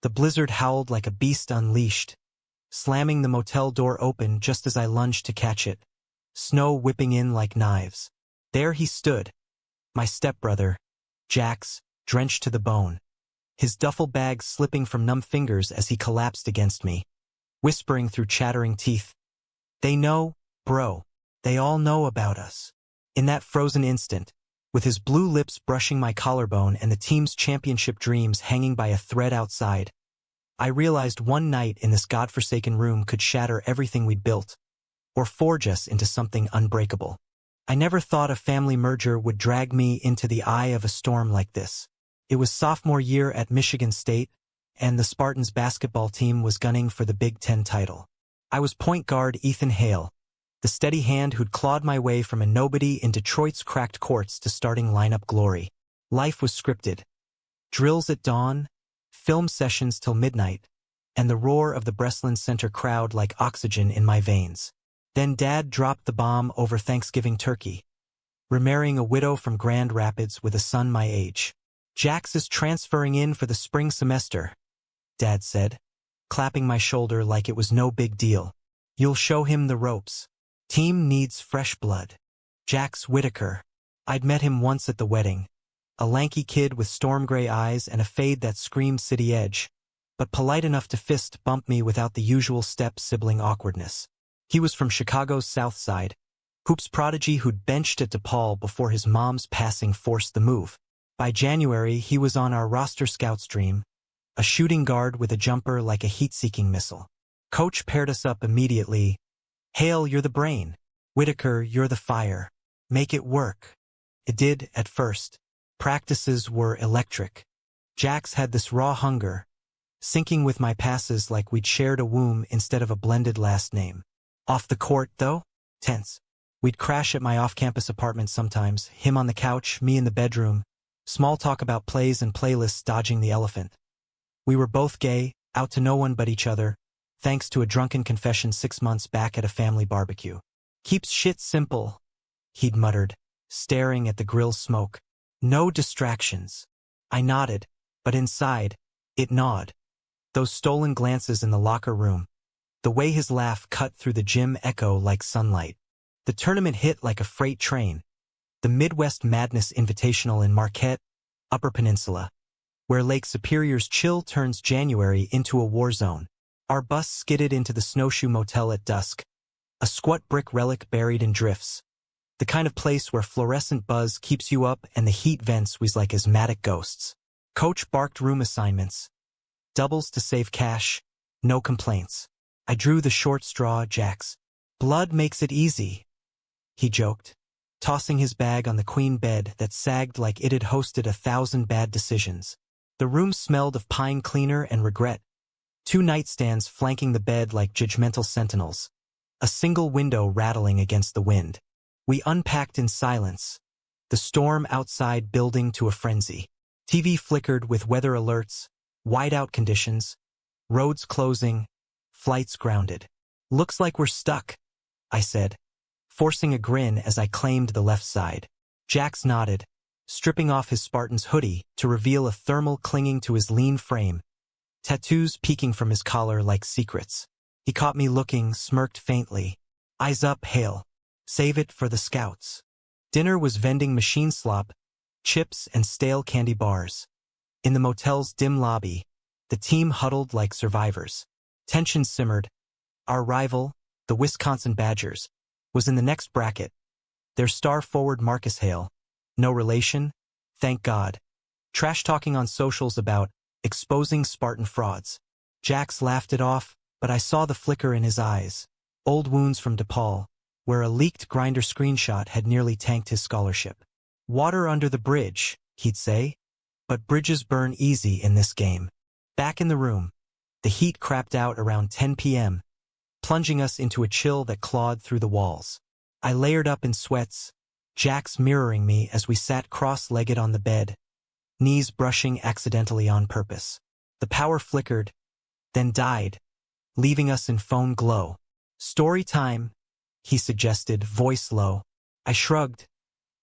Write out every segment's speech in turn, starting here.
The blizzard howled like a beast unleashed, slamming the motel door open just as I lunged to catch it, snow whipping in like knives. There he stood, my stepbrother, Jax, drenched to the bone, his duffel bag slipping from numb fingers as he collapsed against me, whispering through chattering teeth, "They know, bro. They all know about us." In that frozen instant, with his blue lips brushing my collarbone and the team's championship dreams hanging by a thread outside, I realized one night in this godforsaken room could shatter everything we'd built, or forge us into something unbreakable. I never thought a family merger would drag me into the eye of a storm like this. It was sophomore year at Michigan State, and the Spartans basketball team was gunning for the Big Ten title. I was point guard Ethan Hale, the steady hand who'd clawed my way from a nobody in Detroit's cracked courts to starting lineup glory. Life was scripted. Drills at dawn, film sessions till midnight, and the roar of the Breslin Center crowd like oxygen in my veins. Then Dad dropped the bomb over Thanksgiving turkey, remarrying a widow from Grand Rapids with a son my age. "Jax is transferring in for the spring semester," Dad said, clapping my shoulder like it was no big deal. "You'll show him the ropes. Team needs fresh blood." Jax Whitaker. I'd met him once at the wedding, a lanky kid with storm gray eyes and a fade that screamed city edge, but polite enough to fist bump me without the usual step-sibling awkwardness. He was from Chicago's South Side, hoops prodigy who'd benched at DePaul before his mom's passing forced the move. By January, he was on our roster scouts dream, a shooting guard with a jumper like a heat-seeking missile. Coach paired us up immediately. "Hale, you're the brain. Whitaker, you're the fire. Make it work." It did at first. Practices were electric. Jax had this raw hunger, syncing with my passes like we'd shared a womb instead of a blended last name. Off the court, though? Tense. We'd crash at my off-campus apartment sometimes, him on the couch, me in the bedroom, small talk about plays and playlists dodging the elephant. We were both gay, out to no one but each other, thanks to a drunken confession 6 months back at a family barbecue. "Keeps shit simple," he'd muttered, staring at the grill smoke. "No distractions." I nodded, but inside, it gnawed. Those stolen glances in the locker room, the way his laugh cut through the gym echo like sunlight. The tournament hit like a freight train. The Midwest Madness Invitational in Marquette, Upper Peninsula, where Lake Superior's chill turns January into a war zone. Our bus skidded into the Snowshoe Motel at dusk, a squat brick relic buried in drifts. The kind of place where fluorescent buzz keeps you up and the heat vents wheeze like asthmatic ghosts. Coach barked room assignments. Doubles to save cash, no complaints. I drew the short straw, Jax. "Blood makes it easy," he joked, tossing his bag on the queen bed that sagged like it had hosted 1,000 bad decisions. The room smelled of pine cleaner and regret. 2 nightstands flanking the bed like judgmental sentinels. A single window rattling against the wind. We unpacked in silence, the storm outside building to a frenzy. TV flickered with weather alerts, whiteout conditions, roads closing, flights grounded. "Looks like we're stuck," I said, forcing a grin as I claimed the left side. Jax nodded, stripping off his Spartan's hoodie to reveal a thermal clinging to his lean frame, tattoos peeking from his collar like secrets. He caught me looking, smirked faintly. "Eyes up, Hale. Save it for the scouts." Dinner was vending machine slop, chips and stale candy bars. In the motel's dim lobby, the team huddled like survivors. Tension simmered. Our rival, the Wisconsin Badgers, was in the next bracket. Their star forward Marcus Hale, no relation, thank God, trash-talking on socials about exposing Spartan frauds. Jax laughed it off, but I saw the flicker in his eyes. Old wounds from DePaul, where a leaked Grindr screenshot had nearly tanked his scholarship. "Water under the bridge," he'd say, but bridges burn easy in this game. Back in the room, the heat crapped out around 10 p.m., plunging us into a chill that clawed through the walls. I layered up in sweats, Jax mirroring me as we sat cross-legged on the bed, knees brushing accidentally on purpose. The power flickered, then died, leaving us in phone glow. "Story time," he suggested, voice low. I shrugged,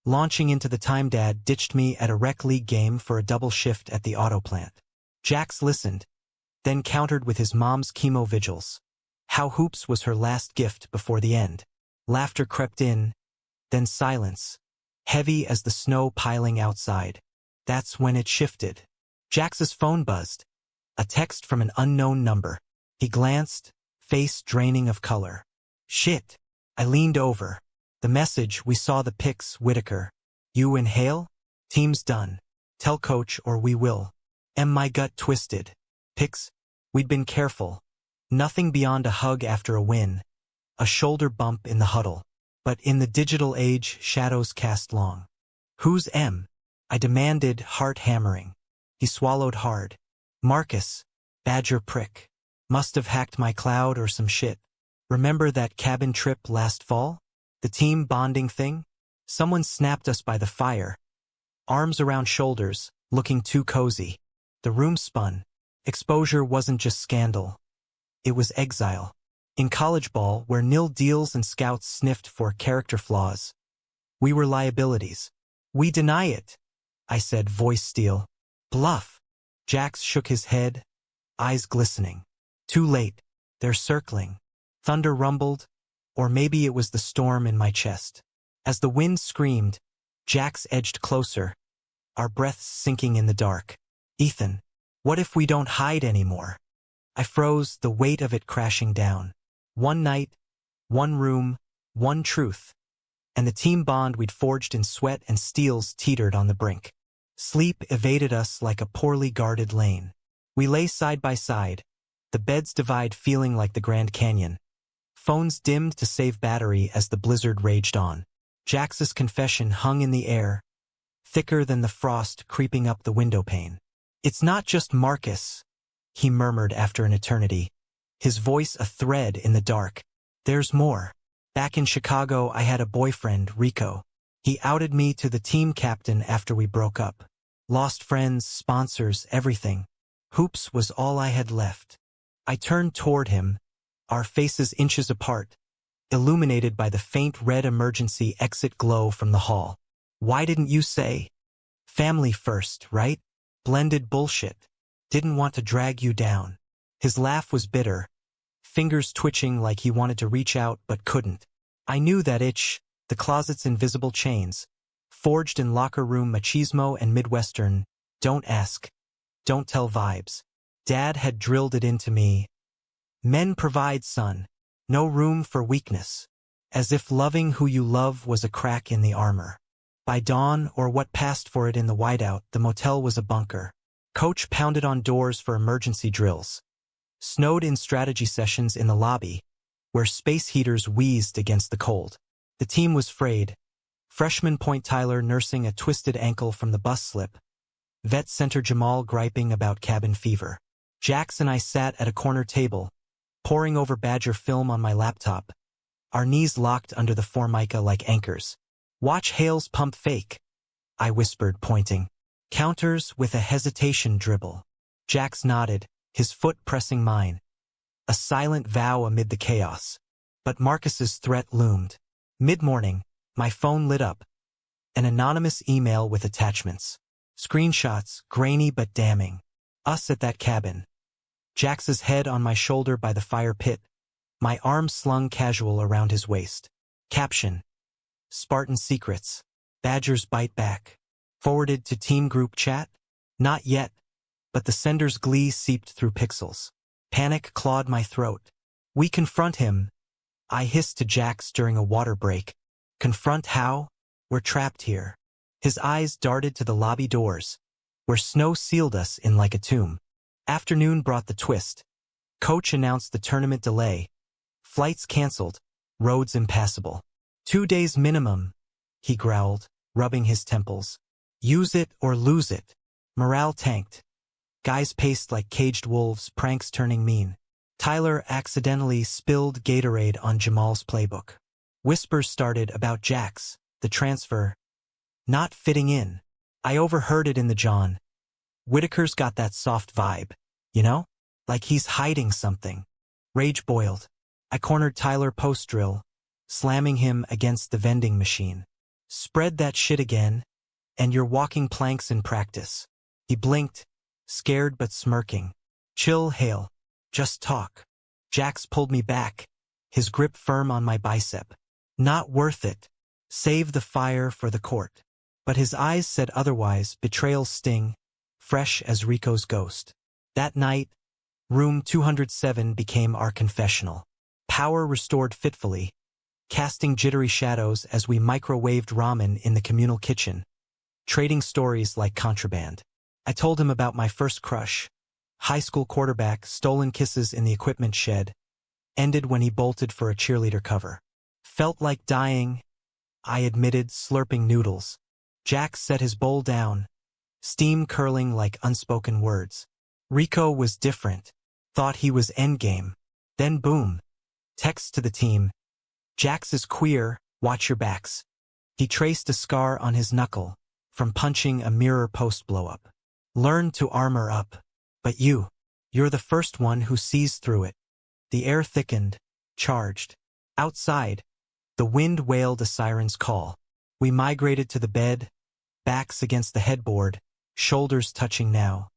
launching into the time Dad ditched me at a rec league game for a double shift at the auto plant. Jax listened, then countered with his mom's chemo vigils. How Hoops was her last gift before the end. Laughter crept in, then silence, heavy as the snow piling outside. That's when it shifted. Jax's phone buzzed. A text from an unknown number. He glanced, face draining of color. Shit. I leaned over. The message, we saw the pics, Whitaker. You inhale? Team's done. Tell coach or we will. My gut twisted. Pics? We'd been careful. Nothing beyond a hug after a win. A shoulder bump in the huddle. But in the digital age, shadows cast long. Who's M? I demanded, heart hammering. He swallowed hard. Marcus. Badger prick. Must have hacked my cloud or some shit. Remember that cabin trip last fall? The team bonding thing? Someone snapped us by the fire. Arms around shoulders, looking too cozy. The room spun. Exposure wasn't just scandal. It was exile. In college ball, where nil deals and scouts sniffed for character flaws, we were liabilities. We deny it, I said, voice steel. Bluff. Jax shook his head, eyes glistening. Too late. They're circling. Thunder rumbled, or maybe it was the storm in my chest. As the wind screamed, Jax edged closer, our breaths sinking in the dark. Ethan, what if we don't hide anymore? I froze, the weight of it crashing down. One night, one room, one truth. And the team bond we'd forged in sweat and steels teetered on the brink. Sleep evaded us like a poorly guarded lane. We lay side by side, the beds divide feeling like the Grand Canyon. Phones dimmed to save battery as the blizzard raged on. Jax's confession hung in the air, thicker than the frost creeping up the windowpane. It's not just Marcus, he murmured after an eternity, his voice a thread in the dark. There's more. Back in Chicago, I had a boyfriend, Rico. He outed me to the team captain after we broke up. Lost friends, sponsors, everything. Hoops was all I had left. I turned toward him, our faces inches apart, illuminated by the faint red emergency exit glow from the hall. Why didn't you say? Family first, right? Blended bullshit. Didn't want to drag you down. His laugh was bitter, fingers twitching like he wanted to reach out but couldn't. I knew that itch, the closet's invisible chains, forged in locker room machismo and Midwestern, don't ask, don't tell vibes. Dad had drilled it into me. Men provide, son. No room for weakness. As if loving who you love was a crack in the armor. By dawn, or what passed for it in the whiteout, the motel was a bunker. Coach pounded on doors for emergency drills. Snowed in strategy sessions in the lobby, where space heaters wheezed against the cold. The team was frayed. Freshman Point Tyler nursing a twisted ankle from the bus slip. Vet center Jamal griping about cabin fever. Jax and I sat at a corner table, poring over Badger film on my laptop, our knees locked under the formica like anchors. Watch Hale's pump fake, I whispered, pointing. Counters with a hesitation dribble. Jax nodded, his foot pressing mine. A silent vow amid the chaos. But Marcus's threat loomed. Mid-morning, my phone lit up. An anonymous email with attachments. Screenshots, grainy but damning. Us at that cabin. Jax's head on my shoulder by the fire pit, my arm slung casual around his waist. Caption. Spartan secrets. Badgers bite back. Forwarded to team group chat? Not yet, but the sender's glee seeped through pixels. Panic clawed my throat. We confront him, I hissed to Jax during a water break. Confront how? We're trapped here. His eyes darted to the lobby doors, where snow sealed us in like a tomb. Afternoon brought the twist. Coach announced the tournament delay. Flights canceled, roads impassable. 2 days minimum, he growled, rubbing his temples. Use it or lose it. Morale tanked. Guys paced like caged wolves, pranks turning mean. Tyler accidentally spilled Gatorade on Jamal's playbook. Whispers started about Jax, the transfer, not fitting in. I overheard it in the John. Whitaker's got that soft vibe, you know? Like he's hiding something. Rage boiled. I cornered Tyler post-drill, slamming him against the vending machine. Spread that shit again, and you're walking planks in practice. He blinked, scared but smirking. Chill, Hale. Just talk. Jax pulled me back, his grip firm on my bicep. Not worth it. Save the fire for the court. But his eyes said otherwise, betrayal's sting, fresh as Rico's ghost. That night, room 207 became our confessional. Power restored fitfully, casting jittery shadows as we microwaved ramen in the communal kitchen, trading stories like contraband. I told him about my first crush, high school quarterback, stolen kisses in the equipment shed, ended when he bolted for a cheerleader cover. Felt like dying, I admitted, slurping noodles. Jax set his bowl down, steam curling like unspoken words. Rico was different. Thought he was endgame. Then boom. Text to the team. Jax is queer, watch your backs. He traced a scar on his knuckle from punching a mirror post blow-up. Learn to armor up. But you're the first one who sees through it. The air thickened, charged. Outside, the wind wailed a siren's call. We migrated to the bed, backs against the headboard, shoulders touching now.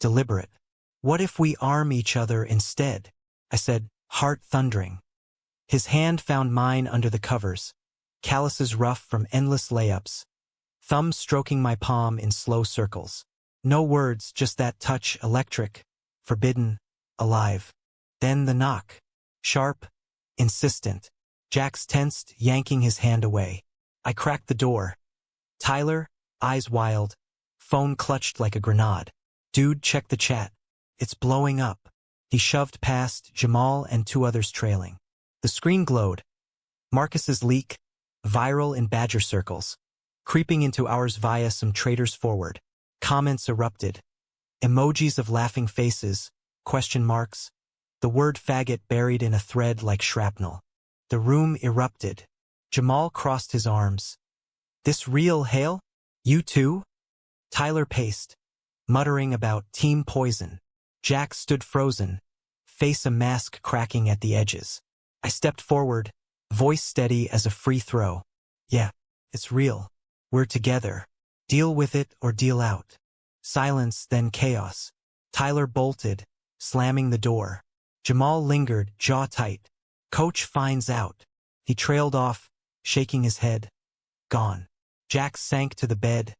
Deliberate. What if we arm each other instead? I said, heart thundering. His hand found mine under the covers, calluses rough from endless layups, thumbs stroking my palm in slow circles. No words, just that touch, electric, forbidden, alive. Then the knock. Sharp, insistent. Jax tensed, yanking his hand away. I cracked the door. Tyler, eyes wild, phone clutched like a grenade. Dude, check the chat. It's blowing up. He shoved past, Jamal and two others trailing. The screen glowed. Marcus's leak, viral in Badger circles. Creeping into ours via some traders forward. Comments erupted. Emojis of laughing faces, question marks. The word faggot buried in a thread like shrapnel. The room erupted. Jamal crossed his arms. This real, Hale? You too? Tyler paced, muttering about team poison. Jax stood frozen, face a mask cracking at the edges. I stepped forward, voice steady as a free throw. Yeah, it's real. We're together. Deal with it or deal out. Silence, then chaos. Tyler bolted, slamming the door. Jamal lingered, jaw tight. Coach finds out. He trailed off, shaking his head. Gone. Jax sank to the bed,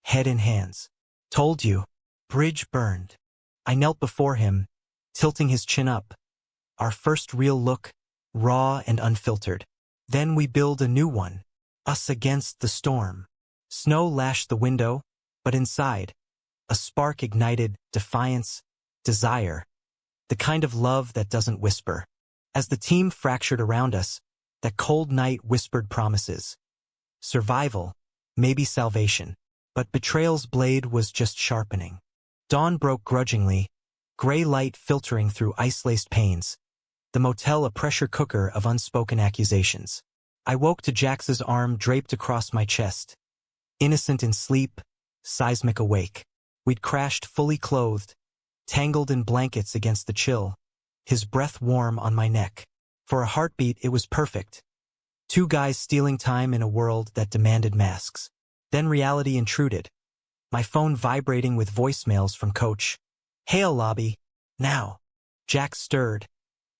head in hands. Told you. Bridge burned. I knelt before him, tilting his chin up. Our first real look, raw and unfiltered. Then we build a new one. Us against the storm. Snow lashed the window, but inside, a spark ignited defiance, desire. The kind of love that doesn't whisper. As the team fractured around us, that cold night whispered promises. Survival, maybe salvation. But betrayal's blade was just sharpening. Dawn broke grudgingly, gray light filtering through ice-laced panes. The motel a pressure cooker of unspoken accusations. I woke to Jax's arm draped across my chest. Innocent in sleep, seismic awake. We'd crashed fully clothed, tangled in blankets against the chill, his breath warm on my neck. For a heartbeat, it was perfect. Two guys stealing time in a world that demanded masks. Then reality intruded. My phone vibrating with voicemails from Coach. Hail lobby. Now. Jax stirred.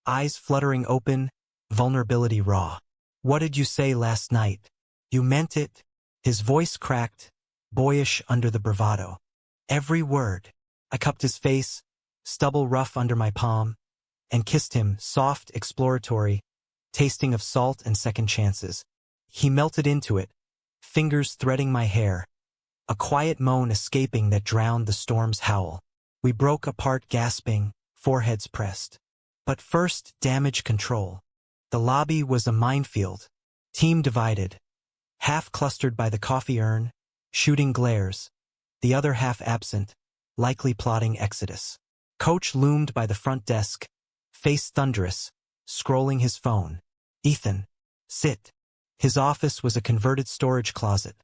Eyes fluttering open, vulnerability raw. What did you say last night? You meant it? His voice cracked, boyish under the bravado. Every word. I cupped his face, stubble rough under my palm, and kissed him, soft, exploratory, tasting of salt and second chances. He melted into it, fingers threading my hair, a quiet moan escaping that drowned the storm's howl. We broke apart gasping, foreheads pressed. But first, damage control. The lobby was a minefield, team divided, half clustered by the coffee urn, shooting glares, the other half absent, likely plotting exodus. Coach loomed by the front desk, face thunderous, scrolling his phone. Ethan, sit. His office was a converted storage closet.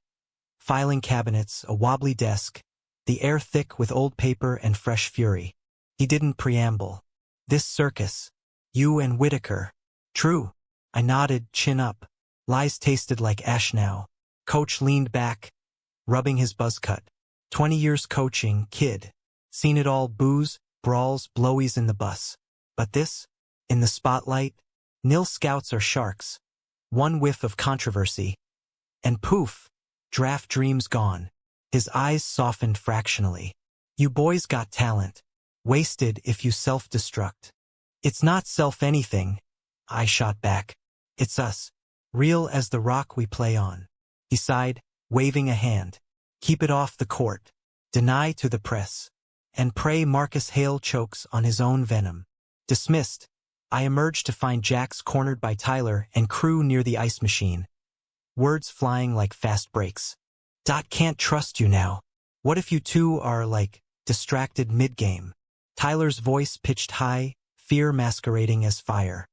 Filing cabinets, a wobbly desk, the air thick with old paper and fresh fury. He didn't preamble. This circus. You and Whitaker. True. I nodded, chin up. Lies tasted like ash now. Coach leaned back, rubbing his buzz cut. 20 years coaching, kid. Seen it all, booze, brawls, blowies in the bus. But this? In the spotlight, nil scouts are sharks. One whiff of controversy. And poof, draft dreams gone. His eyes softened fractionally. You boys got talent. Wasted if you self-destruct. It's not self-anything, I shot back. It's us. Real as the rock we play on. He sighed, waving a hand. Keep it off the court. Deny to the press. And pray Marcus Hale chokes on his own venom. Dismissed. I emerged to find Jax cornered by Tyler and crew near the ice machine. Words flying like fast breaks. Can't trust you now. What if you two are, distracted mid-game? Tyler's voice pitched high, fear masquerading as fire.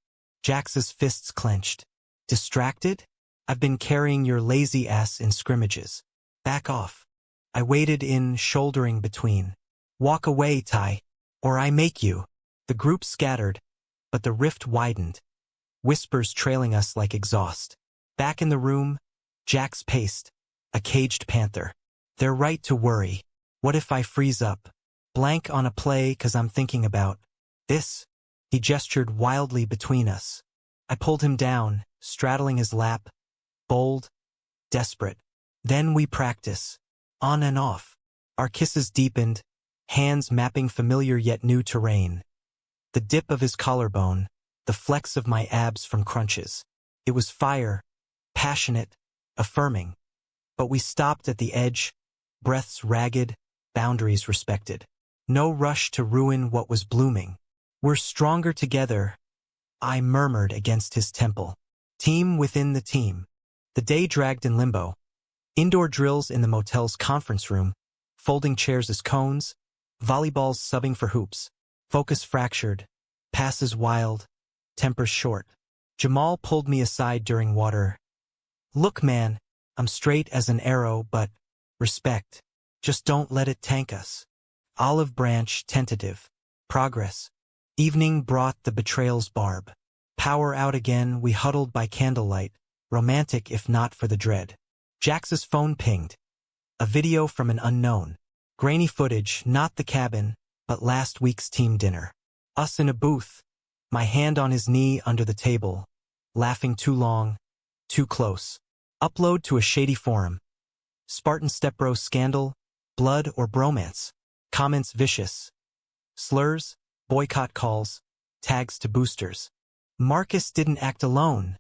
Jax's fists clenched. Distracted? I've been carrying your lazy ass in scrimmages. Back off. I waded in, shouldering between. Walk away, Ty. Or I make you. The group scattered, but the rift widened. Whispers trailing us like exhaust. Back in the room, Jax paced. A caged panther. They're right to worry. What if I freeze up? Blank on a play 'cause I'm thinking about this? He gestured wildly between us. I pulled him down, straddling his lap. Bold. Desperate. Then we practice. On and off. Our kisses deepened, hands mapping familiar yet new terrain. The dip of his collarbone, the flex of my abs from crunches. It was fire, passionate, affirming. But we stopped at the edge, breaths ragged, boundaries respected. No rush to ruin what was blooming. We're stronger together, I murmured against his temple. Team within the team. The day dragged in limbo. Indoor drills in the motel's conference room, folding chairs as cones, volleyballs subbing for hoops. Focus fractured, passes wild, tempers short. Jamal pulled me aside during water. Look, man, I'm straight as an arrow, but respect. Just don't let it tank us. Olive branch, tentative. Progress. Evening brought the betrayal's barb. Power out again, we huddled by candlelight, romantic if not for the dread. Jax's phone pinged. A video from an unknown. Grainy footage, not the cabin, but last week's team dinner. Us in a booth, my hand on his knee under the table, laughing too long, too close. Upload to a shady forum. Spartan Stepbro scandal, blood or bromance. Comments vicious. Slurs, boycott calls, tags to boosters. Marcus didn't act alone,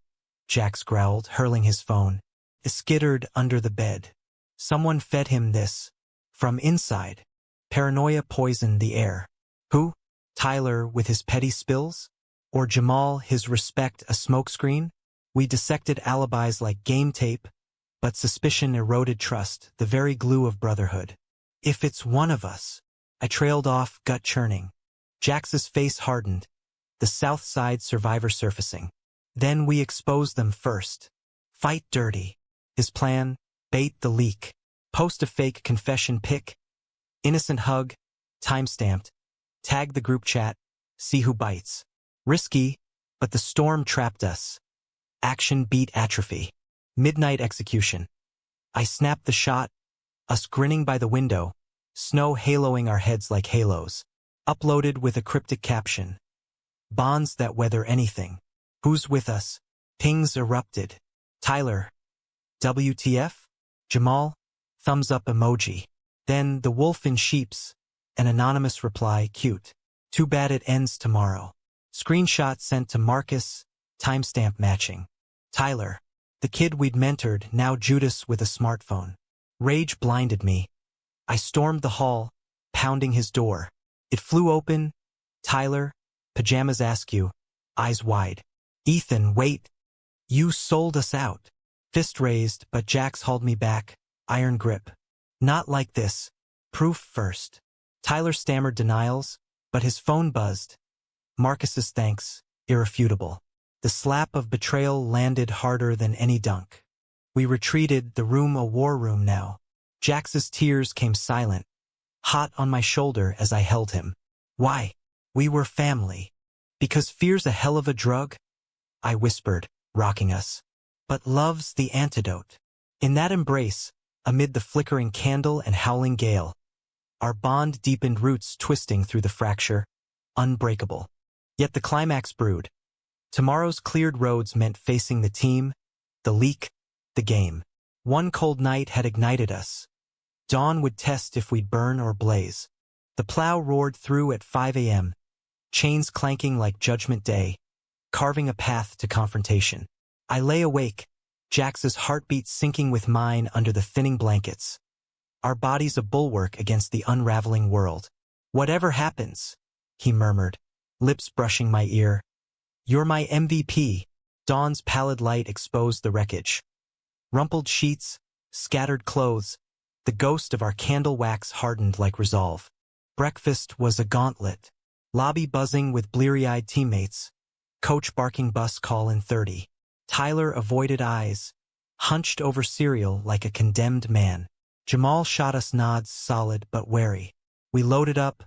Jax growled, hurling his phone. It skittered under the bed. Someone fed him this. From inside. Paranoia poisoned the air. Who? Tyler with his petty spills? Or Jamal, his respect a smokescreen? We dissected alibis like game tape, but suspicion eroded trust, the very glue of brotherhood. If it's one of us. I trailed off, gut churning. Jax's face hardened, the South Side survivor surfacing. Then we exposed them first. Fight dirty. His plan, bait the leak. Post a fake confession pic. Innocent hug, timestamped. Tag the group chat, see who bites. Risky, but the storm trapped us. Action beat atrophy. Midnight execution. I snapped the shot, us grinning by the window, snow haloing our heads like halos. Uploaded with a cryptic caption. Bonds that weather anything. Who's with us? Pings erupted. Tyler. WTF? Jamal? Thumbs up emoji. Then the wolf in sheeps. An anonymous reply, cute. Too bad it ends tomorrow. Screenshot sent to Marcus, timestamp matching. Tyler. The kid we'd mentored, now Judas with a smartphone. Rage blinded me. I stormed the hall, pounding his door. It flew open. Tyler, pajamas askew, eyes wide. Ethan, wait. You sold us out. Fist raised, but Jax hauled me back, iron grip. Not like this. Proof first. Tyler stammered denials, but his phone buzzed. Marcus's thanks, irrefutable. The slap of betrayal landed harder than any dunk. We retreated, the room a war room now. Jax's tears came silent, hot on my shoulder as I held him. Why? We were family. Because fear's a hell of a drug? I whispered, rocking us. But love's the antidote. In that embrace, amid the flickering candle and howling gale, Our bond deepened, roots twisting through the fracture, unbreakable. Yet the climax brewed. Tomorrow's cleared roads meant facing the team, the leak, the game. One cold night had ignited us. Dawn would test if we'd burn or blaze. The plow roared through at 5 a.m., chains clanking like Judgment Day, carving a path to confrontation. I lay awake, Jax's heartbeat sinking with mine under the thinning blankets. Our bodies a bulwark against the unraveling world. "Whatever happens," he murmured, lips brushing my ear. "You're my MVP." Dawn's pallid light exposed the wreckage. Rumpled sheets, scattered clothes, the ghost of our candle wax hardened like resolve. Breakfast was a gauntlet. Lobby buzzing with bleary-eyed teammates. Coach barking bus call in 30. Tyler avoided eyes, hunched over cereal like a condemned man. Jamal shot us nods, solid but wary. We loaded up,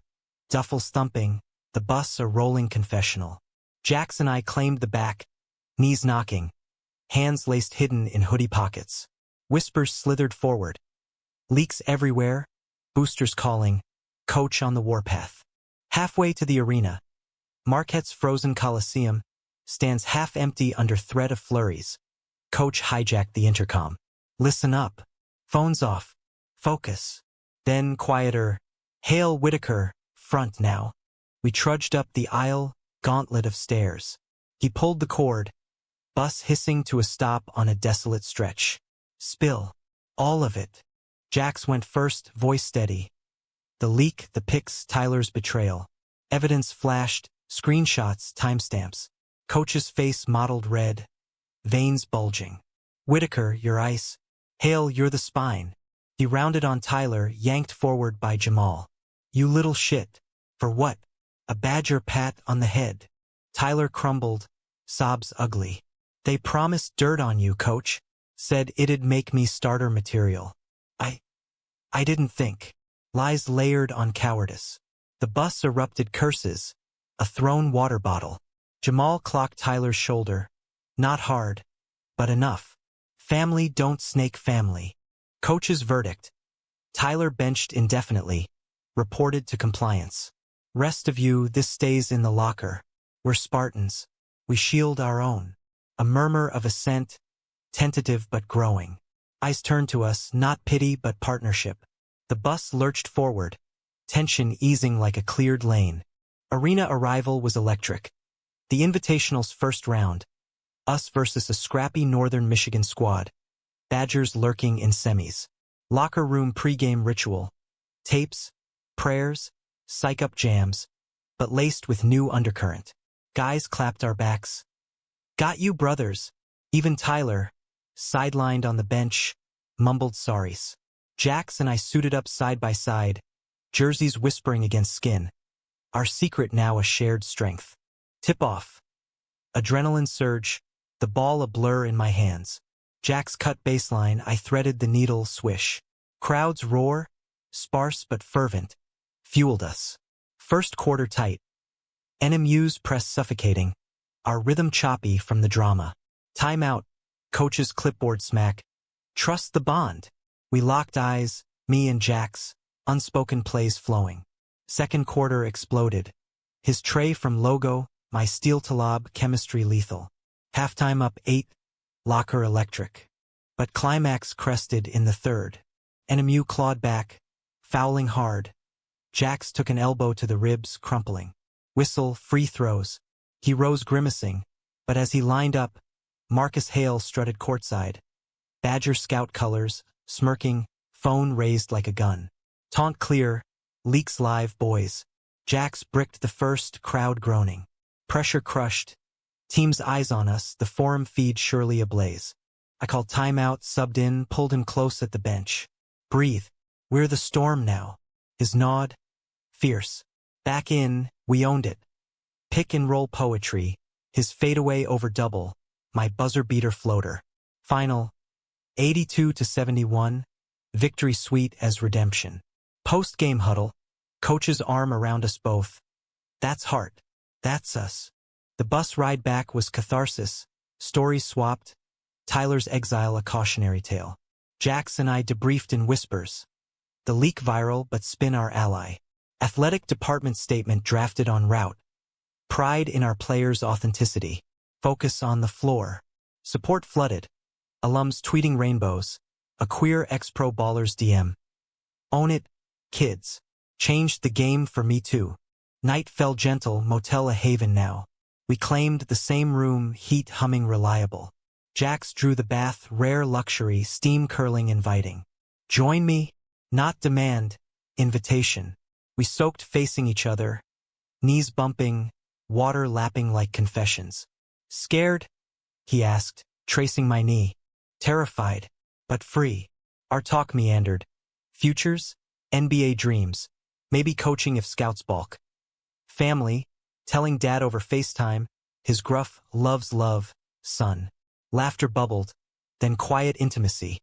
duffels thumping, the bus a rolling confessional. Jax and I claimed the back, knees knocking, hands laced hidden in hoodie pockets. Whispers slithered forward. Leaks everywhere, boosters calling, coach on the warpath. Halfway to the arena, Marquette's frozen coliseum stands half empty under threat of flurries. Coach hijacked the intercom. "Listen up. Phones off. Focus." Then quieter, "Hail Whitaker, front now." We trudged up the aisle, gauntlet of stairs. He pulled the cord, bus hissing to a stop on a desolate stretch. "Spill. All of it." Jax went first, voice steady. The leak, the pics, Tyler's betrayal. Evidence flashed, screenshots, timestamps. Coach's face mottled red, veins bulging. "Whitaker, you're ice. Hale, you're the spine." He rounded on Tyler, yanked forward by Jamal. "You little shit. For what? A badger pat on the head." Tyler crumbled, sobs ugly. "They promised dirt on you, coach. Said it'd make me starter material. I didn't think." Lies layered on cowardice. The bus erupted curses, a thrown water bottle. Jamal clocked Tyler's shoulder. "Not hard, but enough. Family don't snake family." Coach's verdict. Tyler benched indefinitely, reported to compliance. "Rest of you, this stays in the locker. We're Spartans. We shield our own." A murmur of assent, tentative but growing. Eyes turned to us, not pity but partnership. The bus lurched forward, tension easing like a cleared lane. Arena arrival was electric. The Invitational's first round. Us versus a scrappy Northern Michigan squad. Badgers lurking in semis. Locker room pregame ritual. Tapes, prayers, psych-up jams, but laced with new undercurrent. Guys clapped our backs. "Got you, brothers." Even Tyler, sidelined on the bench, mumbled sorries. Jax and I suited up side by side, jerseys whispering against skin. Our secret now a shared strength. Tip-off. Adrenaline surge, the ball a blur in my hands. Jax cut baseline, I threaded the needle, swish. Crowds roar, sparse but fervent, fueled us. First quarter tight. NMU's press suffocating, our rhythm choppy from the drama. Timeout, coach's clipboard smack. Trust the bond. We locked eyes, me and Jax, unspoken plays flowing. Second quarter exploded. His tray from logo, my steel to lob, chemistry lethal. Halftime up 8, locker electric. But climax crested in the third. NMU clawed back, fouling hard. Jax took an elbow to the ribs, crumpling. Whistle, free throws. He rose grimacing, but as he lined up, Marcus Hale strutted courtside. Badger scout colors, smirking, phone raised like a gun. Taunt clear, leaks live, boys. Jax bricked the first, crowd groaning. Pressure crushed. Team's eyes on us, the forum feed surely ablaze. I called timeout, subbed in, pulled him close at the bench. "Breathe. We're the storm now." His nod, fierce. Back in, we owned it. Pick and roll poetry, his fadeaway over double, my buzzer beater floater. Final, 82-71, victory sweet as redemption. Post-game huddle, coach's arm around us both. That's heart. That's us. The bus ride back was catharsis, stories swapped, Tyler's exile a cautionary tale. Jax and I debriefed in whispers. The leak viral but spin our ally. Athletic department statement drafted en route. Pride in our players' authenticity. Focus on the floor. Support flooded. Alums tweeting rainbows. A queer ex-pro baller's DM. Own it, kids. Changed the game for me too. Night fell gentle, motel a haven now. We claimed the same room, heat humming reliable. Jax drew the bath, rare luxury, steam curling inviting. Join me? Not demand. Invitation. We soaked facing each other. Knees bumping, water lapping like confessions. Scared? He asked, tracing my knee. Terrified, but free. Our talk meandered. Futures? NBA dreams. Maybe coaching if scouts balk. Family? Telling dad over FaceTime, his gruff, loves love, son. Laughter bubbled, then quiet intimacy.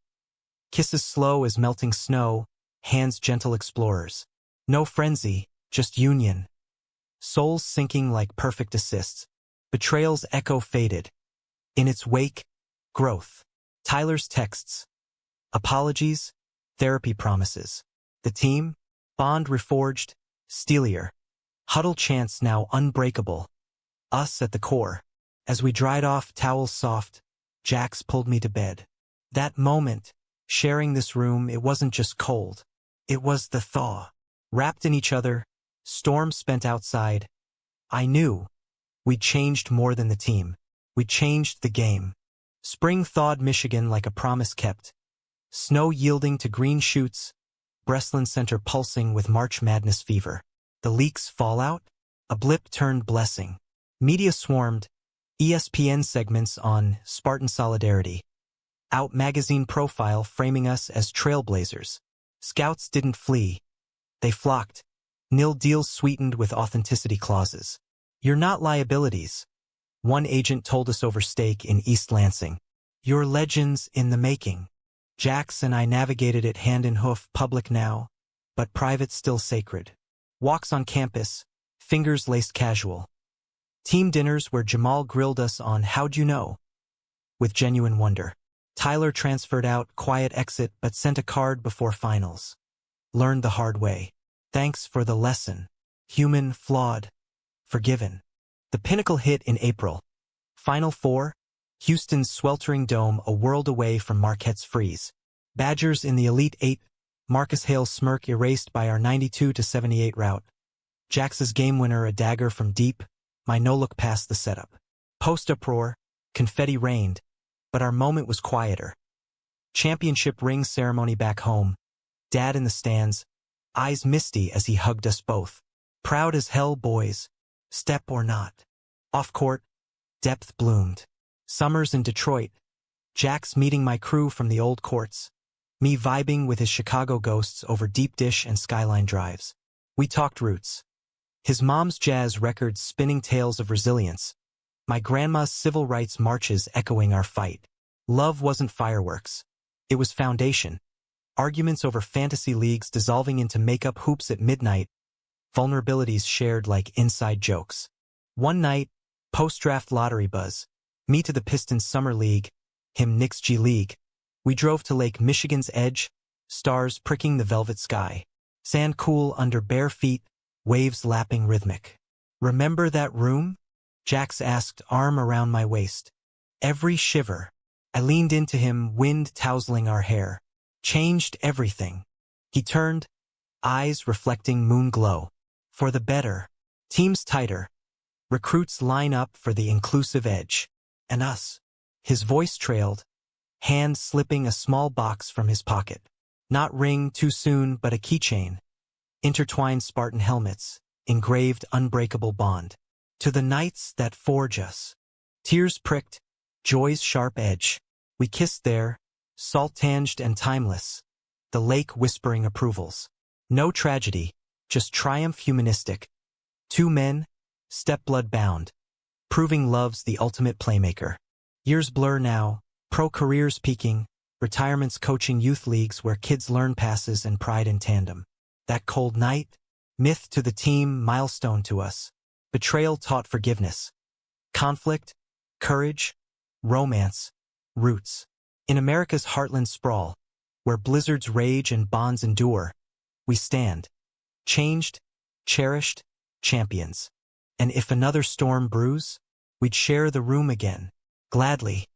Kisses slow as melting snow, hands gentle explorers. No frenzy, just union. Souls sinking like perfect assists. Betrayal's echo faded. In its wake, growth. Tyler's texts. Apologies, therapy promises. The team, bond reforged, steelier. Huddle chants now unbreakable. Us at the core. As we dried off, towels soft, Jax pulled me to bed. That moment, sharing this room, it wasn't just cold. It was the thaw. Wrapped in each other, storm spent outside. I knew. We'd changed more than the team. We changed the game. Spring thawed Michigan like a promise kept. Snow yielding to green shoots, Breslin Center pulsing with March Madness fever. The leaks fallout? A blip turned blessing. Media swarmed, ESPN segments on Spartan solidarity. Out magazine profile framing us as trailblazers. Scouts didn't flee. They flocked. Nil deals sweetened with authenticity clauses. You're not liabilities. One agent told us over stake in East Lansing. You're legends in the making. Jax and I navigated it hand in hoof, public now, but private still sacred. Walks on campus, fingers laced casual. Team dinners where Jamal grilled us on how'd you know? With genuine wonder. Tyler transferred out, quiet exit, but sent a card before finals. Learned the hard way. Thanks for the lesson. Human, flawed, forgiven. The pinnacle hit in April. Final Four, Houston's sweltering dome a world away from Marquette's freeze. Badgers in the Elite Eight, Marcus Hale's smirk erased by our 92-78 rout. Jax's game winner a dagger from deep, my no-look past the setup. Post-uproar, confetti rained, but our moment was quieter. Championship ring ceremony back home. Dad in the stands, eyes misty as he hugged us both. Proud as hell, boys. Step or not. Off-court, depth bloomed. Summers in Detroit. Jax meeting my crew from the old courts. Me vibing with his Chicago ghosts over deep dish and skyline drives. We talked roots. His mom's jazz records spinning tales of resilience. My grandma's civil rights marches echoing our fight. Love wasn't fireworks. It was foundation. Arguments over fantasy leagues dissolving into make-up hoops at midnight. Vulnerabilities shared like inside jokes. One night, post-draft lottery buzz. Me to the Pistons Summer League, him Knicks G League. We drove to Lake Michigan's edge, stars pricking the velvet sky. Sand cool under bare feet, waves lapping rhythmic. Remember that room? Jax asked, arm around my waist. Every shiver. I leaned into him, wind tousling our hair. Changed everything. He turned, eyes reflecting moon glow. For the better. Teams tighter. Recruits line up for the inclusive edge. And us. His voice trailed, hand slipping a small box from his pocket. Not ring too soon, but a keychain. Intertwined Spartan helmets, engraved unbreakable bond. To the nights that forge us. Tears pricked, joy's sharp edge. We kissed there, salt-tanged and timeless. The lake whispering approvals. No tragedy, just triumph humanistic. Two men, step-blood bound. Proving love's the ultimate playmaker. Years blur now, pro careers peaking, retirements coaching youth leagues where kids learn passes and pride in tandem. That cold night, myth to the team, milestone to us. Betrayal taught forgiveness. Conflict, courage, romance, roots. In America's heartland sprawl, where blizzards rage and bonds endure, We stand. Changed, cherished, champions. And if another storm brews, we'd share the room again. Gladly.